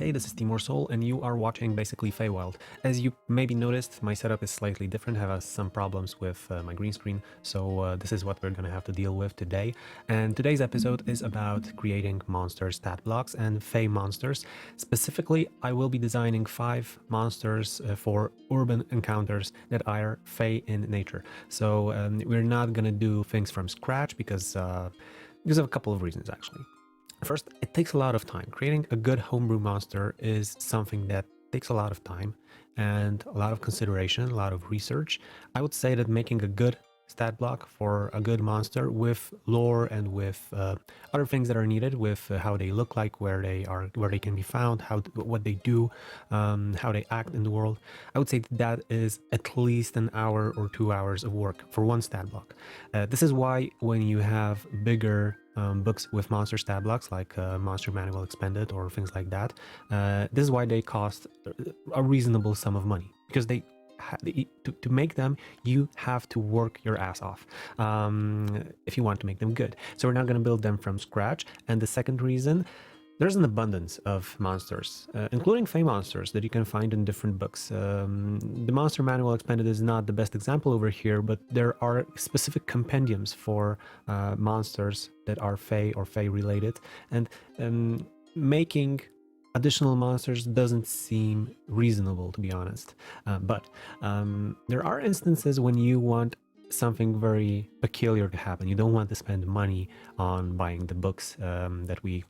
Hey, this is Timur Soul, and you are watching basically Feywild. As you maybe noticed, my setup is slightly different, have some problems with my green screen, so this is what we're gonna have to deal with today. And today's episode is about creating monster stat blocks and Fey monsters. Specifically, I will be designing 5 monsters for urban encounters that are Fey in nature. So we're not gonna do things from scratch because of a couple of reasons, actually. First, it takes a lot of time. Creating a good homebrew monster is something that takes a lot of time and a lot of consideration, a lot of research. I would say that making a good stat block for a good monster with lore and with other things that are needed, with how they look like, where they can be found, what they do, how they act in the world. I would say that is at least an hour or 2 hours of work for one stat block. This is why when you have bigger books with monster stat blocks like Monster Manual Expanded or things like that, this is why they cost a reasonable sum of money, because to make them, you have to work your ass off if you want to make them good. So we're not going to build them from scratch. And the second reason, there's an abundance of monsters, including Fey monsters, that you can find in different books. The Monster Manual Expanded is not the best example over here, but there are specific compendiums for monsters that are Fey or Fey related, and making additional monsters doesn't seem reasonable, to be honest. But there are instances when you want something very peculiar to happen. You don't want to spend money on buying the books that we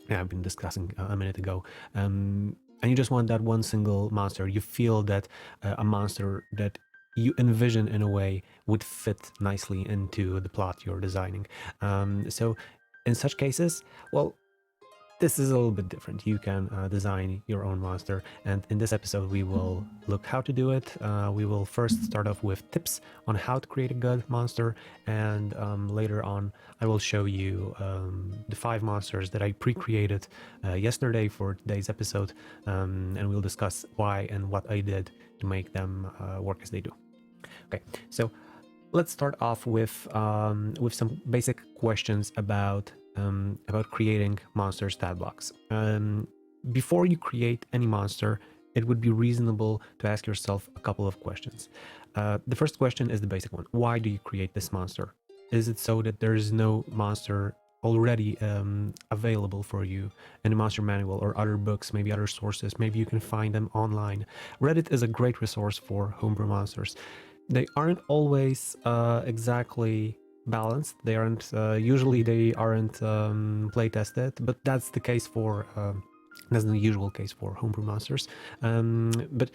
have been discussing a minute ago. And you just want that one single monster. You feel that a monster that you envision in a way would fit nicely into the plot you're designing. So in such cases, well, this is a little bit different. You can design your own monster, and in this episode we will look how to do it. We will first start off with tips on how to create a good monster, and later on I will show you the 5 monsters that I pre-created yesterday for today's episode, and we'll discuss why and what I did to make them work as they do. Okay, so let's start off with some basic questions about creating monster stat blocks. Before you create any monster, it would be reasonable to ask yourself a couple of questions. The first question is the basic one. Why do you create this monster? Is it so that there is no monster already available for you in a monster manual or other books, maybe other sources? Maybe you can find them online. Reddit is a great resource for homebrew monsters. They aren't always exactly balanced. They aren't usually play tested, but that's the case for that's the usual case for homebrew monsters. But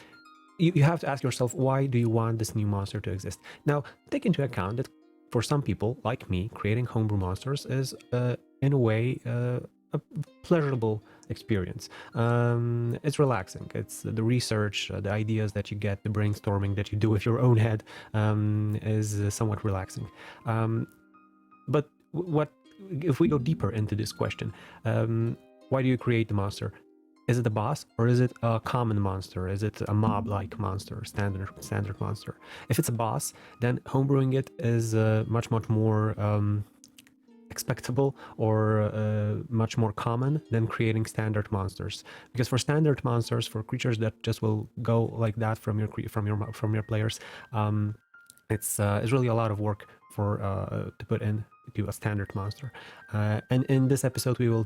you have to ask yourself, why do you want this new monster to exist? Now, take into account that for some people like me, creating homebrew monsters is in a way a pleasurable experience. It's relaxing. It's the research, the ideas that you get, the brainstorming that you do with your own head is somewhat relaxing. But what if we go deeper into this question? Why do you create the monster? Is it a boss, or is it a common monster? Is it a mob-like monster, standard monster? If it's a boss, then homebrewing it is much more expectable or much more common than creating standard monsters. Because for standard monsters, for creatures that just will go like that from your players, it's really a lot of work for to put into a standard monster. And in this episode, we will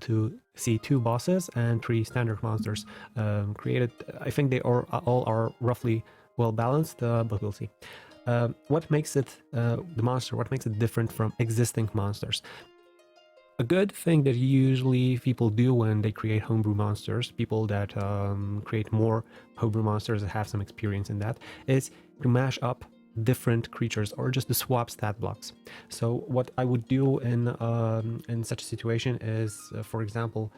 see 2 bosses and 3 standard monsters created. I think they all are roughly well balanced, but we'll see. What makes it what makes it different from existing monsters? A good thing that usually people do when they create homebrew monsters, people that create more homebrew monsters that have some experience in that, is to mash up different creatures or just to swap stat blocks. So what I would do in such a situation is, for example,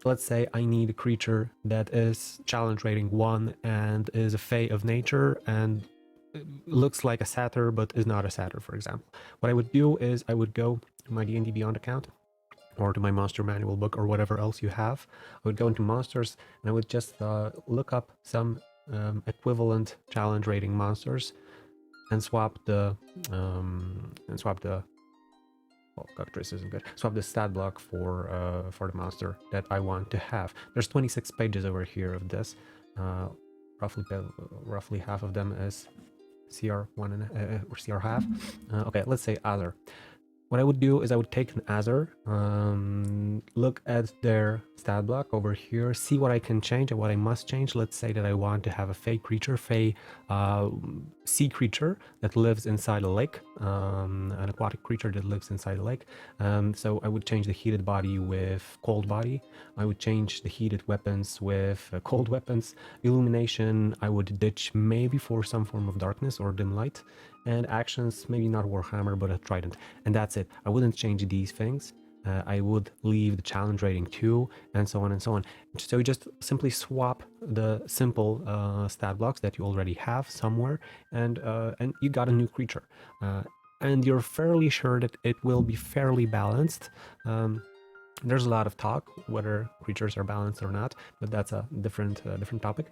let's say I need a creature that is challenge rating 1 and is a Fey of nature and looks like a satyr but is not a satyr, for example. What I would do is I would go to my D&D Beyond account or to my monster manual book or whatever else you have. I would go into monsters and I would just look up some equivalent challenge rating monsters and swap the well, cockatrice isn't good. Swap the stat block for the monster that I want to have. There's 26 pages over here of this. Roughly half of them is CR1 or CR half. Okay, let's say other. What I would do is I would take an Azure, look at their stat block over here, see what I can change and what I must change. Let's say that I want to have a Fey creature, Fey sea creature that lives inside a lake, an aquatic creature that lives inside a lake. So I would change the heated body with cold body. I would change the heated weapons with cold weapons. Illumination, I would ditch maybe for some form of darkness or dim light. And actions, maybe not Warhammer, but a trident. And that's it. I wouldn't change these things. I would leave the challenge rating 2, and so on and so on. So you just simply swap the simple stat blocks that you already have somewhere, and you got a new creature. And you're fairly sure that it will be fairly balanced. There's a lot of talk whether creatures are balanced or not, but that's a different topic.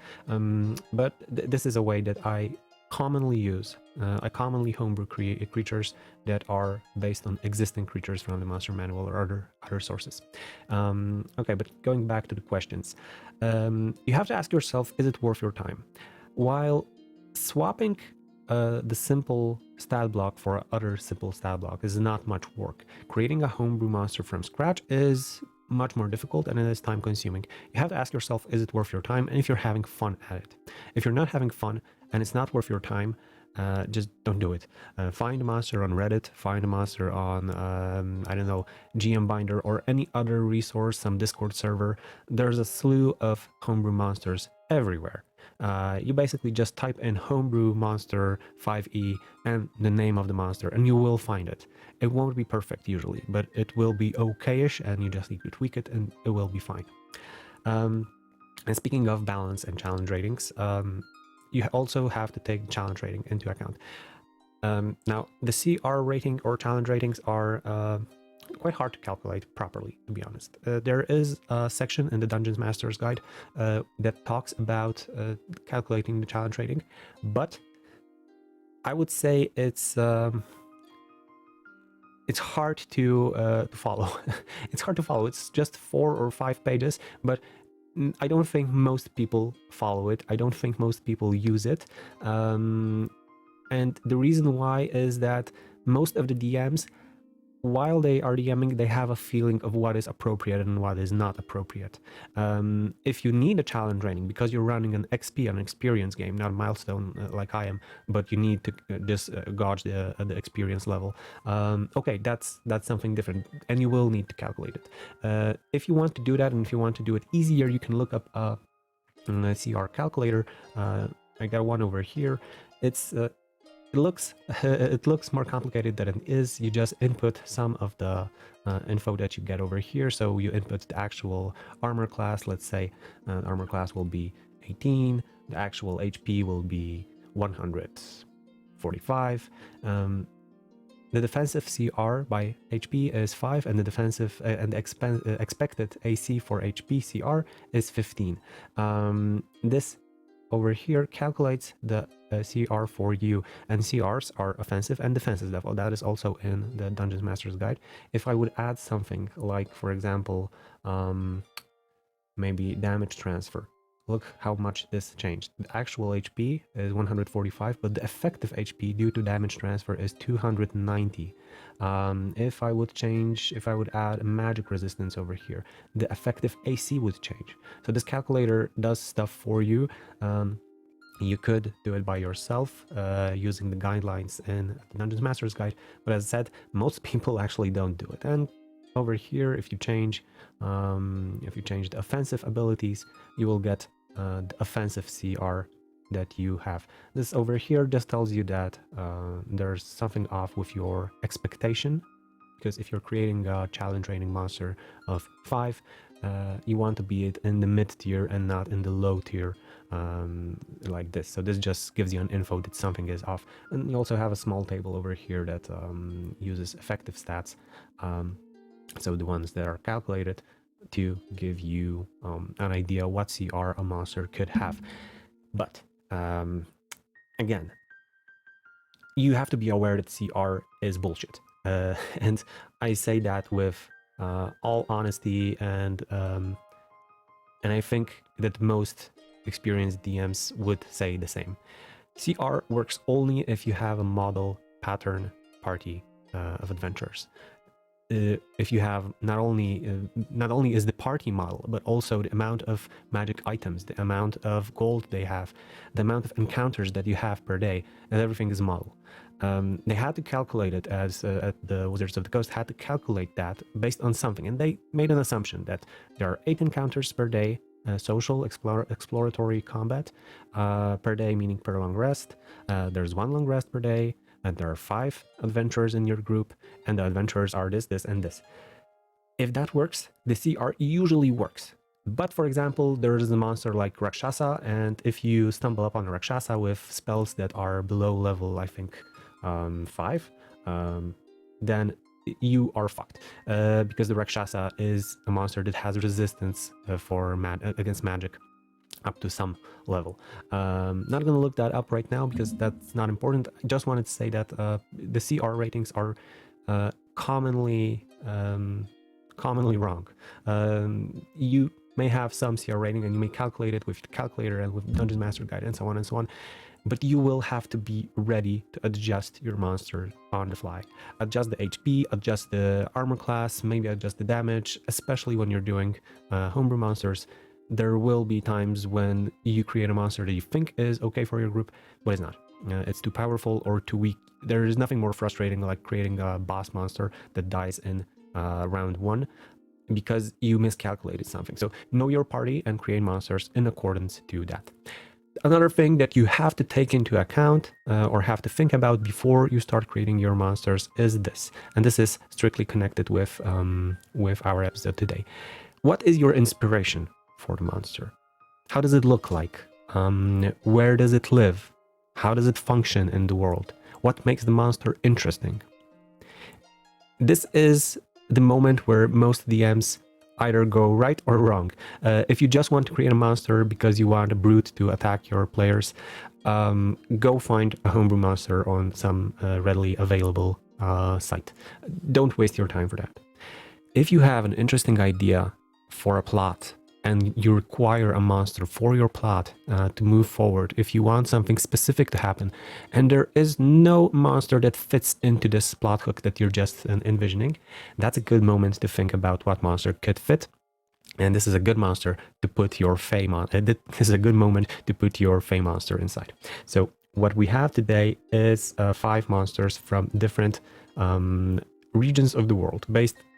But this is a way that I commonly use. I commonly homebrew creatures that are based on existing creatures from the Monster Manual or other sources. Okay, but going back to the questions, you have to ask yourself, is it worth your time? While swapping the simple stat block for other simple stat block is not much work, creating a homebrew monster from scratch is much more difficult and it is time consuming. You have to ask yourself, is it worth your time, and if you're having fun at it. If you're not having fun and it's not worth your time, just don't do it. Find a monster on Reddit, find a monster on, I don't know, GM Binder or any other resource, some Discord server. There's a slew of homebrew monsters everywhere. You basically just type in homebrew monster 5e and the name of the monster and you will find it. It won't be perfect usually, but it will be okay-ish and you just need to tweak it and it will be fine. And speaking of balance and challenge ratings, you also have to take the challenge rating into account. Now, the CR rating or challenge ratings are quite hard to calculate properly, to be honest. There is a section in the Dungeons Master's Guide that talks about calculating the challenge rating, but I would say it's hard to follow. It's hard to follow. It's just 4 or 5 pages, but I don't think most people follow it. I don't think most people use it. And the reason why is that most of the DMs, while they are DMing, they have a feeling of what is appropriate and what is not appropriate. If you need a challenge rating because you're running an XP, an experience game, not a milestone like I am, but you need to just gauge the experience level, okay, that's something different, and you will need to calculate it. If you want to do that, and if you want to do it easier, you can look up a CR calculator. I got one over here. It looks more complicated than it is. You just input some of the info that you get over here. So you input the actual armor class. Let's say armor class will be 18. The actual HP will be 145. The defensive CR by HP is 5, and the defensive and the expected AC for HP CR is 15. This over here calculates the CR for you, and CRs are offensive and defensive level. That is also in the Dungeons Master's Guide. If I would add something like, for example, maybe damage transfer, look how much this changed. The actual HP is 145, but the effective HP due to damage transfer is 290. If I would add a magic resistance over here, the effective AC would change. So this calculator does stuff for you. You could do it by yourself using the guidelines in the Dungeons Master's Guide, but as I said, most people actually don't do it. And over here, if you change the offensive abilities, you will get the offensive CR that you have. This over here just tells you that there's something off with your expectation, because if you're creating a challenge rating monster of 5, you want to be in the mid tier and not in the low tier like this. So this just gives you an info that something is off. And you also have a small table over here that uses effective stats, so the ones that are calculated to give you an idea what CR a monster could have. But again, you have to be aware that CR is bullshit. And I say that with all honesty, and I think that most experienced DMs would say the same. CR works only if you have a model pattern party of adventurers. If you have not only is the party model, but also the amount of magic items, the amount of gold they have, the amount of encounters that you have per day, and everything is model. They had to calculate it as at the Wizards of the Coast had to calculate that based on something, and they made an assumption that there are 8 encounters per day, social exploratory combat per day, meaning per long rest. There's 1 long rest per day, and there are 5 adventurers in your group, and the adventurers are this, this, and this. If that works, the CR usually works. But for example, there is a monster like Rakshasa, and if you stumble upon a Rakshasa with spells that are below level, I think 5, then you are fucked, because the Rakshasa is a monster that has resistance against magic up to some level. Not going to look that up right now because that's not important. I just wanted to say that the CR ratings are commonly wrong. You may have some CR rating and you may calculate it with the calculator and with Dungeon Master Guide and so on and so on, but you will have to be ready to adjust your monster on the fly. Adjust the HP, adjust the armor class, maybe adjust the damage, especially when you're doing homebrew monsters. There will be times when you create a monster that you think is okay for your group, but it's not. It's too powerful or too weak. There is nothing more frustrating like creating a boss monster that dies in round 1 because you miscalculated something. So know your party and create monsters in accordance to that. Another thing that you have to take into account or have to think about before you start creating your monsters is this, and this is strictly connected with our episode today. What is your inspiration for the monster? How does it look like? Where does it live? How does it function in the world? What makes the monster interesting? This is the moment where most DMs either go right or wrong. If you just want to create a monster because you want a brute to attack your players, go find a homebrew monster on some readily available site. Don't waste your time for that. If you have an interesting idea for a plot and you require a monster for your plot to move forward, if you want something specific to happen, and there is no monster that fits into this plot hook that you're just envisioning, that's a good moment to think about what monster could fit. And this is a good monster to put your Fey this is a good moment to put your Fey monster inside. So what we have today is 5 monsters from different regions of the world.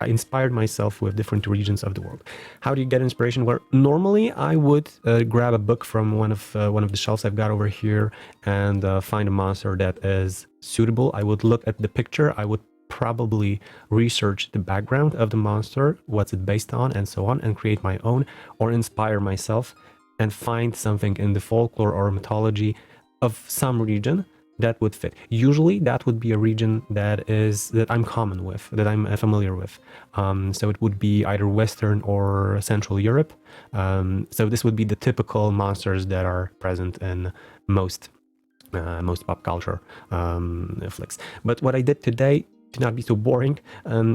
I inspired myself with different regions of the world. How do you get inspiration? Where normally I would grab a book from one of the shelves I've got over here and find a monster that is suitable. I would look at the picture. I would probably research the background of the monster, what's it based on, and so on, and create my own, or inspire myself and find something in the folklore or mythology of some region that would fit. Usually that would be a region that I'm common with, that I'm familiar with. So it would be either Western or Central Europe. So this would be the typical monsters that are present in most pop culture flicks. But what I did today, to not be so boring,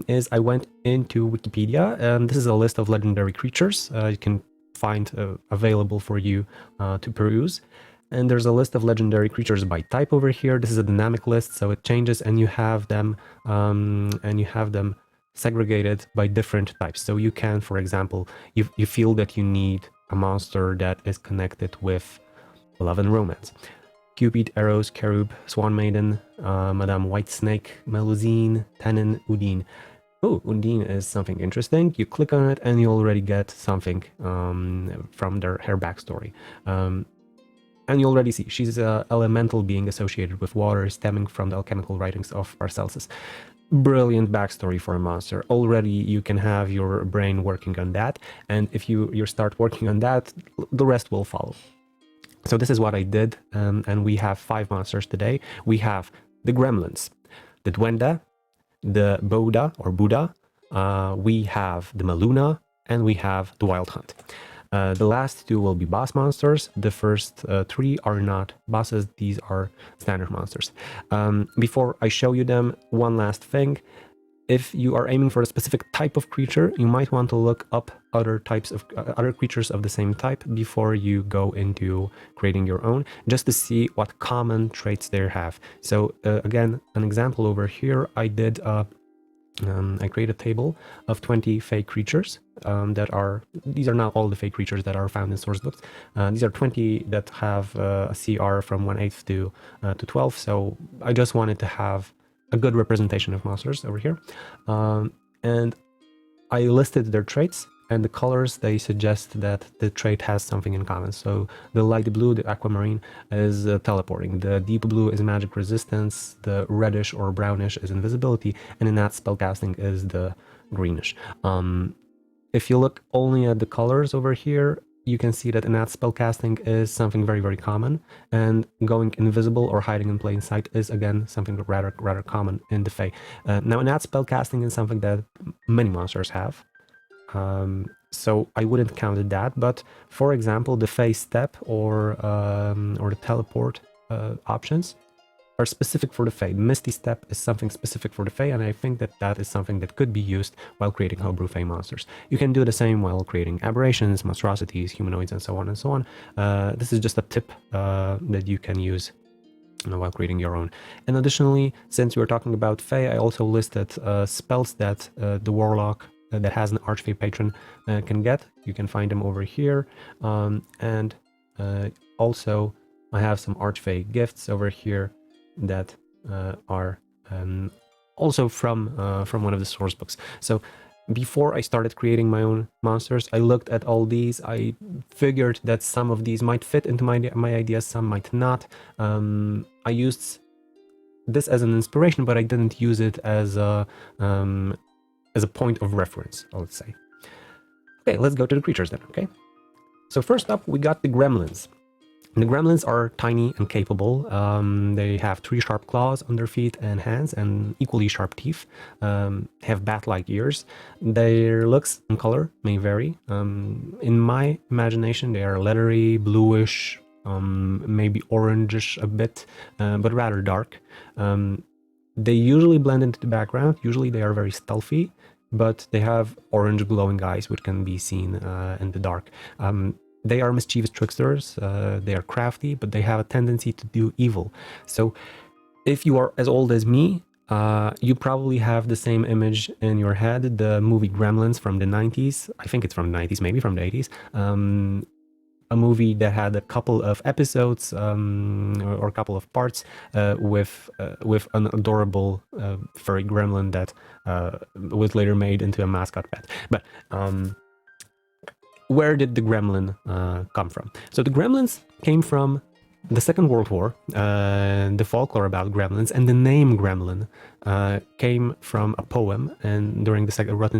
is I went into Wikipedia, and this is a list of legendary creatures you can find available for you to peruse. And there's a list of legendary creatures by type over here. This is a dynamic list, so it changes, and you have them segregated by different types. So you can, for example, you feel that you need a monster that is connected with love and romance. Cupid, Eros, Cherub, Swan Maiden, Madame Whitesnake, Melusine, Tanin, Undine. Oh, Undine is something interesting. You click on it and you already get something from her backstory. And you already see she's an elemental being associated with water, stemming from the alchemical writings of Paracelsus. Brilliant backstory for a monster. Already you can have your brain working on that, and if you start working on that, the rest will follow. So this is what I did, and we have 5 monsters today. We have the Gremlins, the Duende, the Bouda or Bouda, we have the Muelona, and we have the Wild Hunt. The last two will be boss monsters. The first three are not bosses. These are standard monsters. Before I show you them, one last thing. If you are aiming for a specific type of creature, you might want to look up other types of other creatures of the same type before you go into creating your own, just to see what common traits they have. So again, an example over here, I create a table of 20 fake creatures these are not all the fake creatures that are found in source books. These are 20 that have a CR from 1/8 to 12. So I just wanted to have a good representation of monsters over here. And I listed their traits, and the colors, they suggest that the trait has something in common. So the light blue, the aquamarine, is teleporting. The deep blue is magic resistance. The reddish or brownish is invisibility. And in that, spellcasting is the greenish. If you look only at the colors over here, you can see that innate spellcasting is something very, very common, and going invisible or hiding in plain sight is again something rather common in the Fae. Now, innate spellcasting is something that many monsters have, so I wouldn't count that. But for example, the Fae step or the teleport options are specific for the Fae. Misty Step is something specific for the Fae, and I think that that is something that could be used while creating homebrew Fae monsters. You can do the same while creating aberrations, monstrosities, humanoids, and so on and so on. This is just a tip that you can use while creating your own. And additionally, since we were talking about Fae, I also listed spells that the Warlock that has an Archfey patron can get. You can find them over here. And also, I have some Archfey gifts over here that are also from one of the source books. So before I started creating my own monsters, I looked at all these. I figured that some of these might fit into my ideas, some might not. I used this as an inspiration, but I didn't use it as a point of reference, I would say. Okay, let's go to the creatures then, okay? So first up, we got the Gremlins. The Gremlins are tiny and capable. They have 3 sharp claws on their feet and hands and equally sharp teeth. Have bat-like ears. Their looks and color may vary. In my imagination, they are leathery, bluish, maybe orangish a bit, but rather dark. They usually blend into the background. Usually they are very stealthy, but they have orange glowing eyes, which can be seen in the dark. They are mischievous tricksters, they are crafty, but they have a tendency to do evil. So if you are as old as me, you probably have the same image in your head, the movie Gremlins from the 90s. I think it's from the 90s, maybe from the 80s. A movie that had a couple of episodes or a couple of parts with an adorable furry gremlin that was later made into a mascot pet. But where did the gremlin come from? So the gremlins came from the Second World War. The folklore about gremlins and the name Gremlin came from a poem, and during the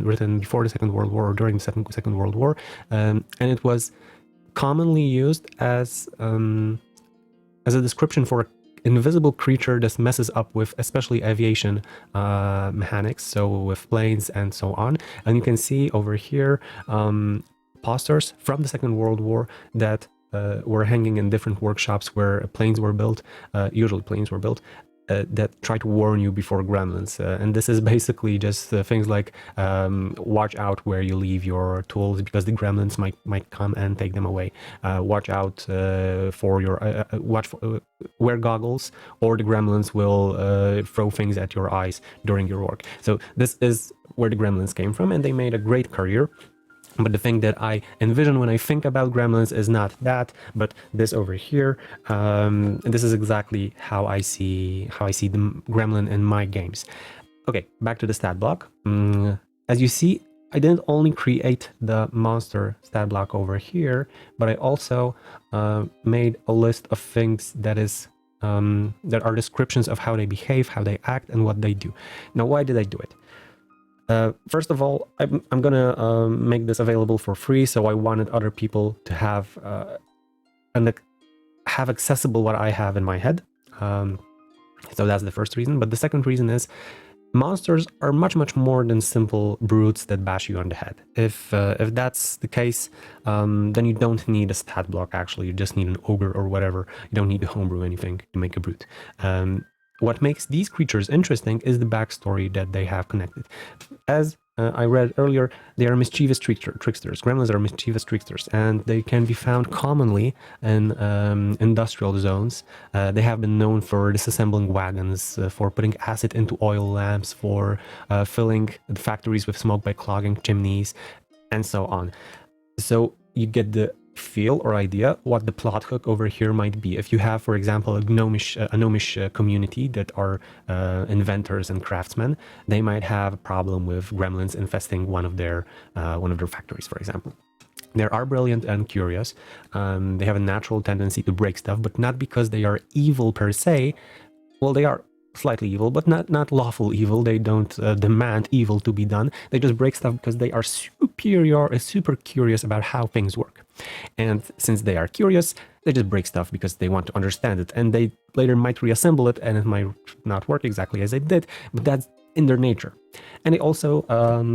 written before the Second World War or during the Second World War, and it was commonly used as a description for an invisible creature that messes up with especially aviation mechanics, so with planes and so on. And you can see over here posters from the Second World War that were hanging in different workshops where planes were built, usually planes were built, that try to warn you before gremlins. And this is basically just things like watch out where you leave your tools because the gremlins might come and take them away. Watch out for your wear goggles, or the gremlins will throw things at your eyes during your work. So this is where the gremlins came from, and they made a great career. But the thing that I envision when I think about gremlins is not that, but this over here. And this is exactly how I see the gremlin in my games. Okay, back to the stat block. As you see, I didn't only create the monster stat block over here, but I also made a list of things that are descriptions of how they behave, how they act, and what they do. Now, why did I do it? First of all, I'm gonna make this available for free, so I wanted other people to have accessible what I have in my head. So that's the first reason. But the second reason is monsters are much more than simple brutes that bash you on the head. If that's the case, then you don't need a stat block. Actually, you just need an ogre or whatever. You don't need to homebrew anything to make a brute. What makes these creatures interesting is the backstory that they have connected. As I read earlier, they are mischievous tricksters. Gremlins are mischievous tricksters, and they can be found commonly in industrial zones. They have been known for disassembling wagons, for putting acid into oil lamps, for filling the factories with smoke by clogging chimneys, and so on. So you get the feel or idea what the plot hook over here might be. If you have, for example, a gnomish community that are inventors and craftsmen, they might have a problem with gremlins infesting one of their factories, for example. They are brilliant and curious. They have a natural tendency to break stuff, but not because they are evil per se. Well, they are slightly evil, but not lawful evil. They don't demand evil to be done. They just break stuff because they are super curious about how things work. And since they are curious, they just break stuff because they want to understand it. And they later might reassemble it, and it might not work exactly as it did, but that's in their nature. And they also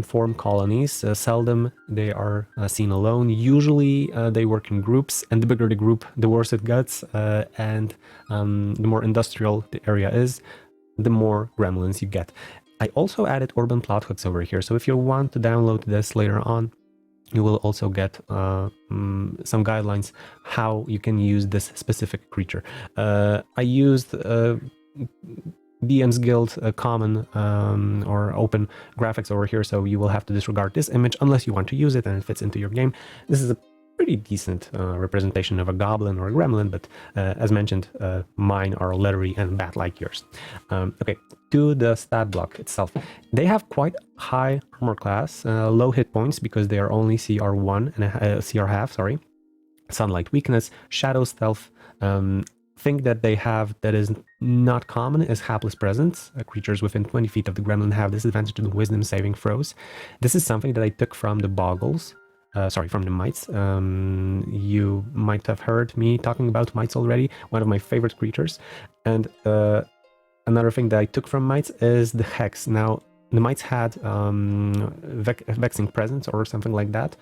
form colonies. Seldom they are seen alone. Usually they work in groups, and the bigger the group, the worse it gets. And the more industrial the area is, the more gremlins you get. I also added urban plot hooks over here. So if you want to download this later on, you will also get some guidelines how you can use this specific creature. I used DM's Guild common or open graphics over here, so you will have to disregard this image unless you want to use it and it fits into your game. This is a pretty decent representation of a goblin or a gremlin, but as mentioned, mine are lettery and bat-like yours. Okay, to the stat block itself. They have quite high armor class, low hit points because they are only CR1 and CR half, sorry. Sunlight weakness, shadow stealth. Thing that they have that is not common is hapless presence. Creatures within 20 feet of the gremlin have disadvantage in wisdom saving throws. This is something that I took from the boggles. From the mites. You might have heard me talking about mites already, one of my favorite creatures. And another thing that I took from mites is the hags. Now, the mites had vexing presence or something like that,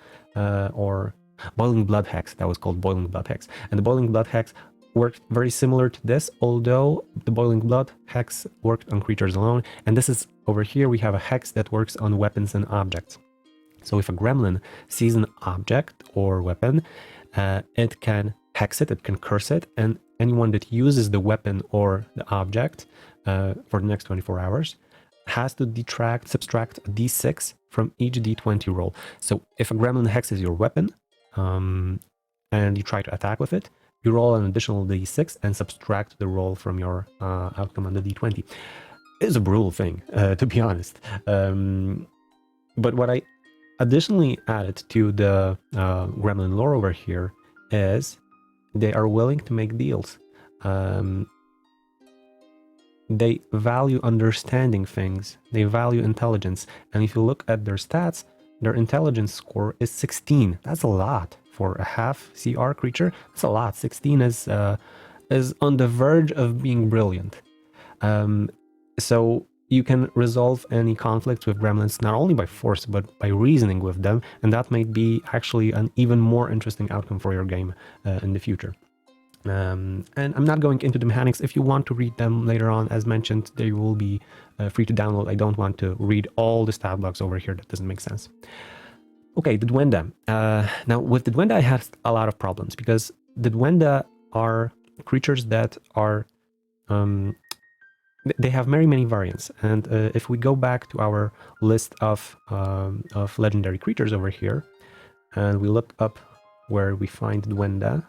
or boiling blood hags. That was called boiling blood hags. And the boiling blood hags worked very similar to this, although the boiling blood hex worked on creatures alone. And this is over here, we have a hex that works on weapons and objects. So if a gremlin sees an object or weapon, it can hex it, it can curse it, and anyone that uses the weapon or the object for the next 24 hours has to subtract a d6 from each d20 roll. So if a gremlin hexes your weapon and you try to attack with it, you roll an additional d6 and subtract the roll from your outcome on the d20. It's a brutal thing, to be honest. But what I additionally added to the gremlin lore over here is they are willing to make deals. They value understanding things. They value intelligence. And if you look at their stats, their intelligence score is 16. That's a lot for a half CR creature. That's a lot. 16 is on the verge of being brilliant. So you can resolve any conflicts with gremlins not only by force but by reasoning with them, and that might be actually an even more interesting outcome for your game in the future. And I'm not going into the mechanics. If you want to read them later on, as mentioned, they will be free to download. I don't want to read all the stat blocks over here. That doesn't make sense. Okay, the Duende. Now, with the Duende, I had a lot of problems because the Duende are creatures that are they have many variants, and if we go back to our list of legendary creatures over here, and we look up where we find Duende,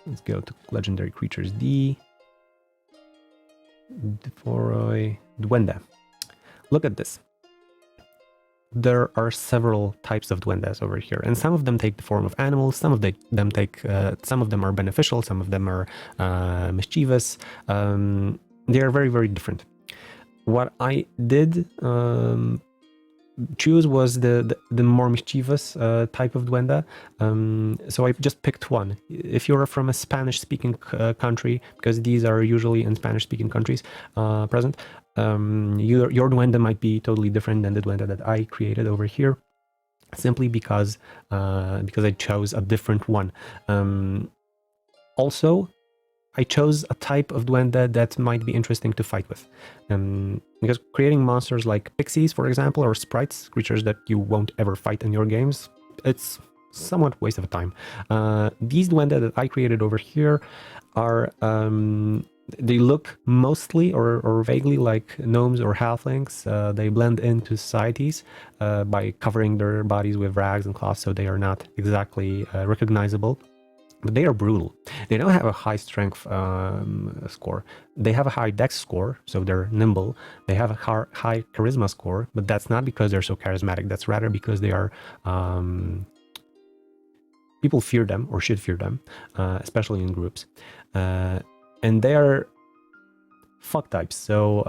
let's go to legendary creatures D, Duende. Look at this. There are several types of duendes over here, and some of them take the form of animals. Some of them are beneficial. Some of them are mischievous. They are very different. What I did choose was the more mischievous type of duende. So I just picked one. If you're from a Spanish-speaking country, because these are usually in Spanish-speaking countries present, your duende might be totally different than the duende that I created over here, simply because I chose a different one. Also, I chose a type of duende that might be interesting to fight with. Because creating monsters like pixies, for example, or sprites, creatures that you won't ever fight in your games, it's somewhat waste of time. These duende that I created over here are, they look mostly or vaguely like gnomes or halflings. They blend into societies by covering their bodies with rags and cloths, so they are not exactly recognizable. But they are brutal. They don't have a high strength score. They have a high dex score, so they're nimble. They have a high charisma score, but that's not because they're so charismatic. That's rather because they are... people fear them, or should fear them, especially in groups. And they are fuck types, so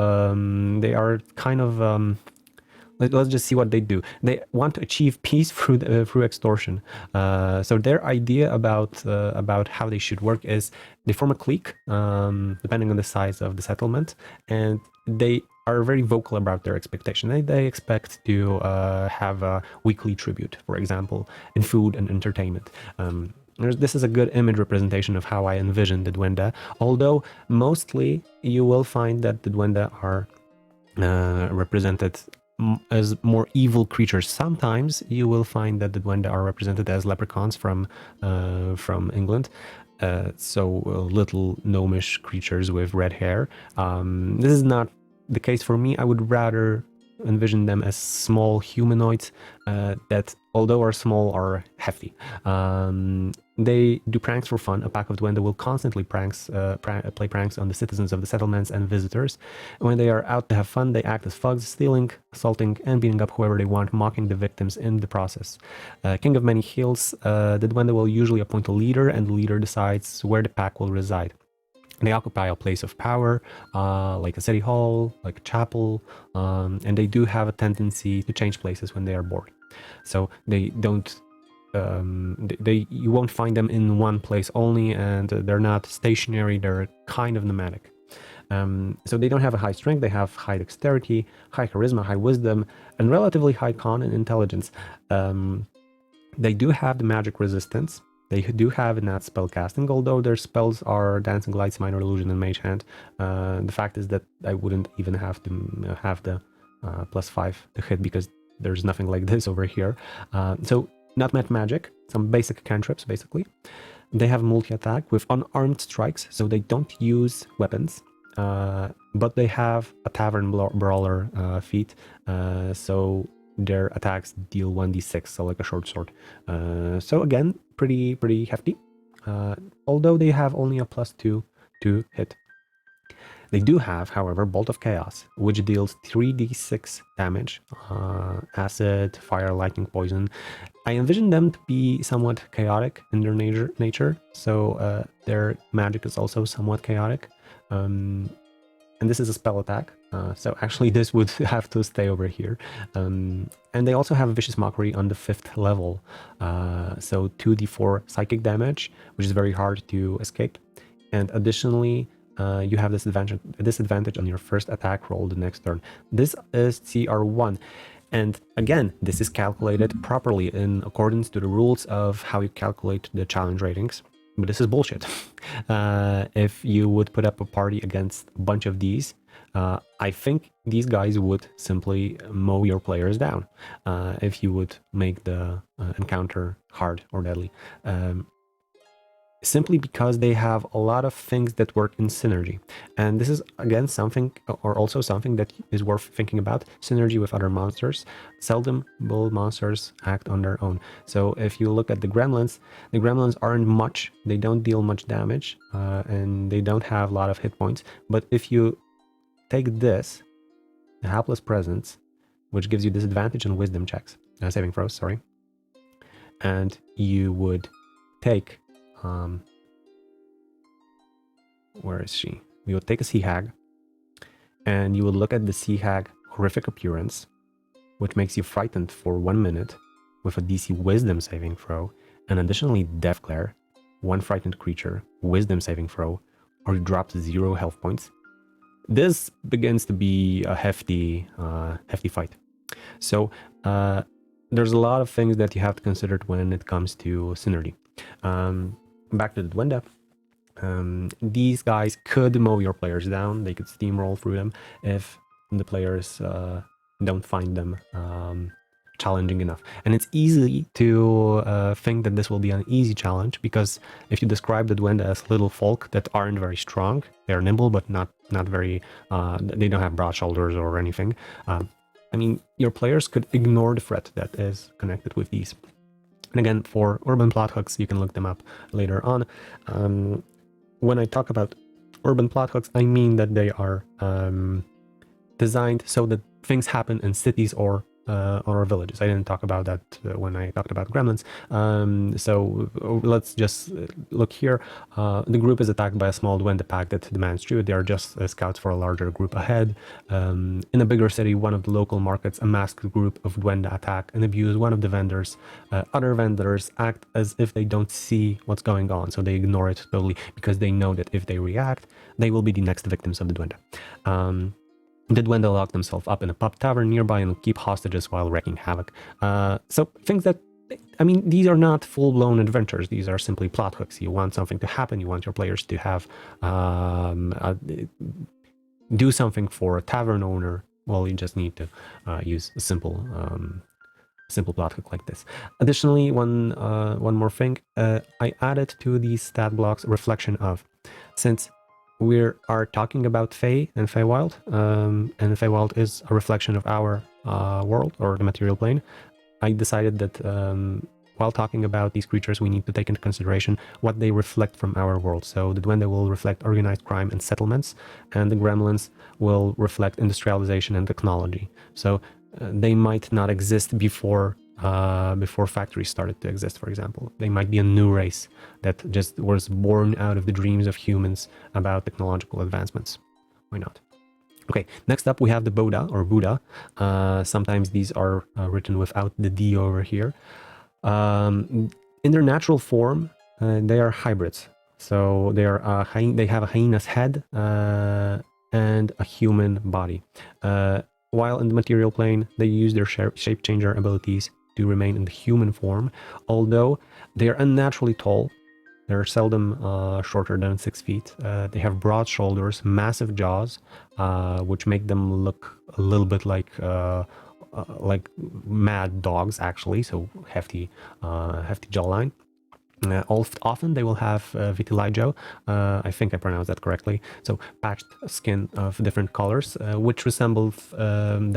they are kind of... let's just see what they do. They want to achieve peace through extortion. So their idea about how they should work is they form a clique, depending on the size of the settlement, and they are very vocal about their expectation. They expect to have a weekly tribute, for example, in food and entertainment. This is a good image representation of how I envision the duende, although mostly you will find that the duende are represented as more evil creatures. Sometimes you will find that the duende are represented as leprechauns from England, so little gnomish creatures with red hair. This is not the case for me. I would rather envision them as small humanoids that, although are small, are hefty. They do pranks for fun. A pack of duende will constantly play pranks on the citizens of the settlements and visitors. When they are out to have fun, they act as thugs, stealing, assaulting, and beating up whoever they want, mocking the victims in the process. King of many hills, the duende will usually appoint a leader, and the leader decides where the pack will reside. They occupy a place of power, like a city hall, like a chapel, and they do have a tendency to change places when they are bored. So they don't... you won't find them in one place only, and they're not stationary. They're kind of nomadic. So they don't have a high strength. They have high dexterity, high charisma, high wisdom, and relatively high con and intelligence. They do have the magic resistance. They do have innate spell casting, although their spells are Dancing Lights, Minor Illusion, and Mage Hand. The fact is that I wouldn't even have to have the +5 to hit, because there's nothing like this over here. So not met magic, some basic cantrips basically. They have multi-attack with unarmed strikes, so they don't use weapons, but they have a tavern brawler feat, so their attacks deal 1d6, so like a short sword. So again, pretty hefty, although they have only a +2 to hit. They do have, however, Bolt of Chaos, which deals 3d6 damage, acid, fire, lightning, poison. I envision them to be somewhat chaotic in their nature, so their magic is also somewhat chaotic. And this is a spell attack, so actually this would have to stay over here. And they also have Vicious Mockery on the 5th level, so 2d4 psychic damage, which is very hard to escape. And additionally, you have this disadvantage on your first attack roll the next turn. This is CR1. And again, this is calculated properly in accordance to the rules of how you calculate the challenge ratings. But this is bullshit. If you would put up a party against a bunch of these, I think these guys would simply mow your players down if you would make the encounter hard or deadly. Simply because they have a lot of things that work in synergy. And this is, again, something, or also something that is worth thinking about, synergy with other monsters. Seldom will monsters act on their own. So if you look at the gremlins aren't much, they don't deal much damage, and they don't have a lot of hit points. But if you take this, the Helpless Presence, which gives you disadvantage on wisdom checks, saving throws, sorry, and you would take... where is she? You would take a sea hag, and you would look at the sea hag horrific appearance which makes you frightened for 1 minute with a DC Wisdom saving throw, and additionally Death Glare, 1 frightened creature, Wisdom saving throw, or you drop 0 health points. This begins to be a hefty fight. So there's a lot of things that you have to consider when it comes to synergy. Back to the Duende. These guys could mow your players down. They could steamroll through them if the players don't find them challenging enough. And it's easy to think that this will be an easy challenge, because if you describe the Duende as little folk that aren't very strong, they're nimble but not very, they don't have broad shoulders or anything. I mean, your players could ignore the threat that is connected with these. And again, for urban plot hooks, you can look them up later on. When I talk about urban plot hooks, I mean that they are designed so that things happen in cities or villages. I didn't talk about that when I talked about gremlins. So let's just look here. The group is attacked by a small Duende pack that demands tribute. They are just scouts for a larger group ahead. In a bigger city, one of the local markets, a masked group of Duende attack and abuse one of the vendors. Other vendors act as if they don't see what's going on, so they ignore it totally, because they know that if they react, they will be the next victims of the Duende. The Duende lock themselves up in a pub tavern nearby and keep hostages while wreaking havoc. So things that, I mean, these are not full-blown adventures. These are simply plot hooks. You want something to happen. You want your players to have do something for a tavern owner. Well, you just need to use a simple plot hook like this. Additionally, one more thing, I added to these stat blocks a reflection of, since we are talking about Fey and Feywild, and Feywild is a reflection of our world, or the material plane. I decided that while talking about these creatures, we need to take into consideration what they reflect from our world. So the Duende will reflect organized crime and settlements, and the Gremlins will reflect industrialization and technology. So they might not exist before factories started to exist, for example. They might be a new race that just was born out of the dreams of humans about technological advancements. Why not? Okay, next up we have the Bouda or Bouda. Sometimes these are written without the D over here. In their natural form, they are hybrids. So they are they have a hyena's head and a human body. While in the material plane, they use their shape changer abilities to remain in the human form, although they are unnaturally tall. They're seldom shorter than 6 feet. They have broad shoulders, massive jaws, which make them look a little bit like mad dogs, actually. So hefty jawline. Often they will have vitiligo, I think I pronounced that correctly, so patched skin of different colors, which resemble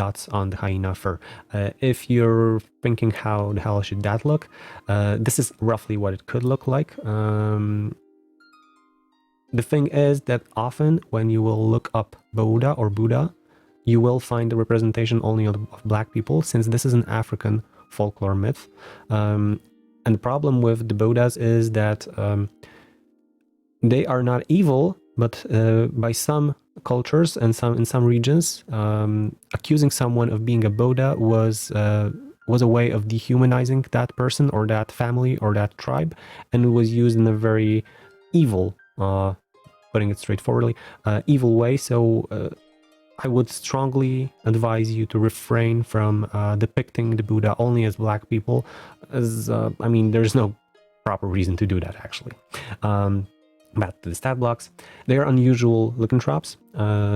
dots on the hyena fur. If you're thinking how the hell should that look, this is roughly what it could look like. The thing is that often when you will look up Bouda or Buddha, you will find the representation only of black people, since this is an African folklore myth. And the problem with the Boudas is that they are not evil, but by some cultures and in some regions, accusing someone of being a Bouda was a way of dehumanizing that person or that family or that tribe, and it was used in a very evil, putting it straightforwardly, evil way. So I would strongly advise you to refrain from depicting the Buddha only as black people, as I mean, there's no proper reason to do that, actually. Back to the stat blocks. They are unusual lycanthropes,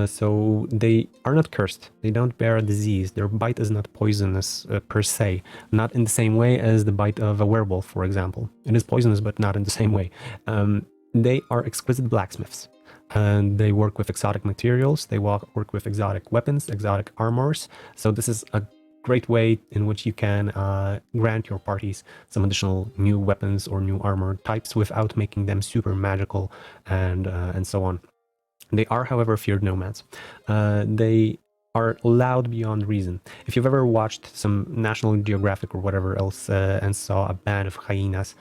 so they are not cursed. They don't bear a disease. Their bite is not poisonous per se, not in the same way as the bite of a werewolf, for example. It is poisonous, but not in the same way. They are exquisite blacksmiths. And they work with exotic materials, they work with exotic weapons, exotic armors. So this is a great way in which you can grant your parties some additional new weapons or new armor types without making them super magical and so on. They are, however, feared nomads. They are loud beyond reason. If you've ever watched some National Geographic or whatever else and saw a band of hyenas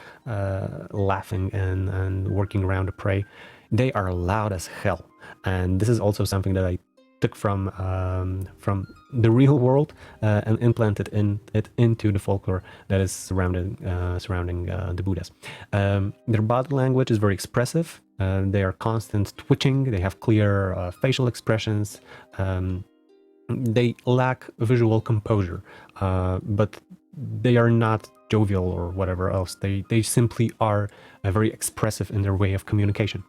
laughing and working around a prey, they are loud as hell. And this is also something that I took from the real world and implanted it into the folklore that is surrounding the Boudas. Their body language is very expressive. They are constant twitching. They have clear facial expressions. They lack visual composure, but they are not jovial or whatever else. They simply are very expressive in their way of communication.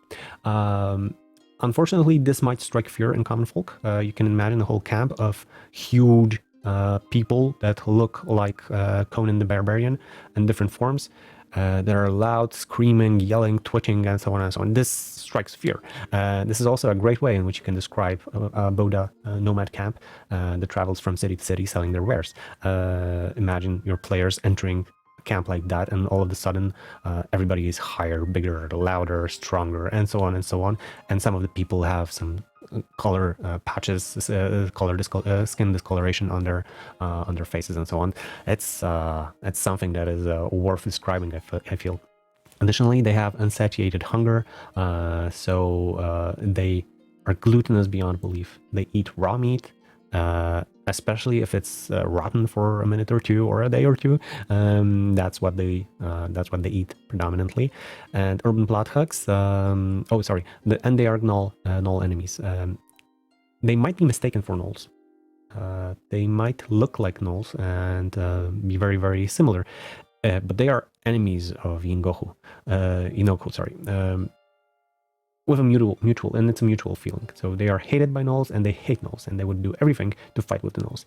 Unfortunately, this might strike fear in common folk. You can imagine a whole camp of huge people that look like Conan the Barbarian in different forms. That are loud, screaming, yelling, twitching, and so on and so on. This strikes fear. This is also a great way in which you can describe a Bouda nomad camp that travels from city to city selling their wares. Imagine your players entering a camp like that, and all of a sudden everybody is higher, bigger, louder, stronger, and so on and so on. And some of the people have some color patches, skin discoloration on their faces and so on. It's something that is worth describing, I feel. Additionally, they have unsatiated hunger, so they are glutinous beyond belief. They eat raw meat, especially if it's rotten for a minute or two or a day or two. That's what they eat predominantly. And urban plot hugs. And they are null enemies. They might be mistaken for gnolls. They might look like gnolls and be very, very similar, but they are enemies of Ingoku. With a mutual, and it's a mutual feeling. So they are hated by gnolls and they hate gnolls, and they would do everything to fight with the gnolls.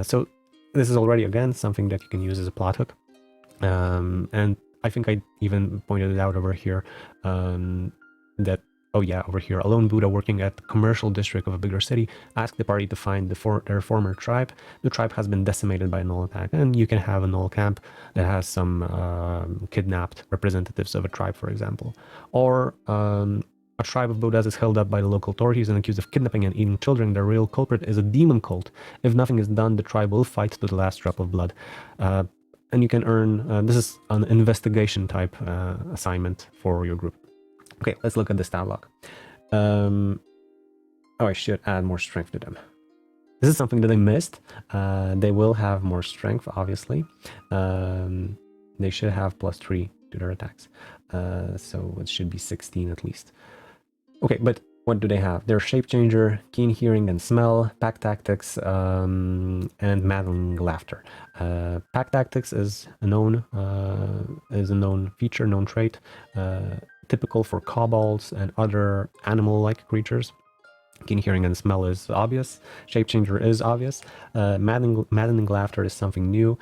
So this is already, again, something that you can use as a plot hook. And I think I even pointed it out over here, that, over here, a lone Bouda working at the commercial district of a bigger city asked the party to find their former tribe. The tribe has been decimated by a gnoll attack, and you can have a gnoll camp that has some kidnapped representatives of a tribe, for example. Or a tribe of Boudas is held up by the local authorities and accused of kidnapping and eating children. The real culprit is a demon cult. If nothing is done, the tribe will fight to the last drop of blood. And you can earn, this is an investigation type assignment for your group. Okay, let's look at the stat block. I should add more strength to them. This is something that I missed. They will have more strength, obviously. They should have +3 to their attacks. So it should be 16 at least. Okay, but what do they have? They're shape changer, keen hearing and smell, pack tactics, and maddening laughter. Pack tactics is a known feature, known trait, typical for kobolds and other animal-like creatures. Keen hearing and smell is obvious. Shape changer is obvious. Maddening laughter is something new.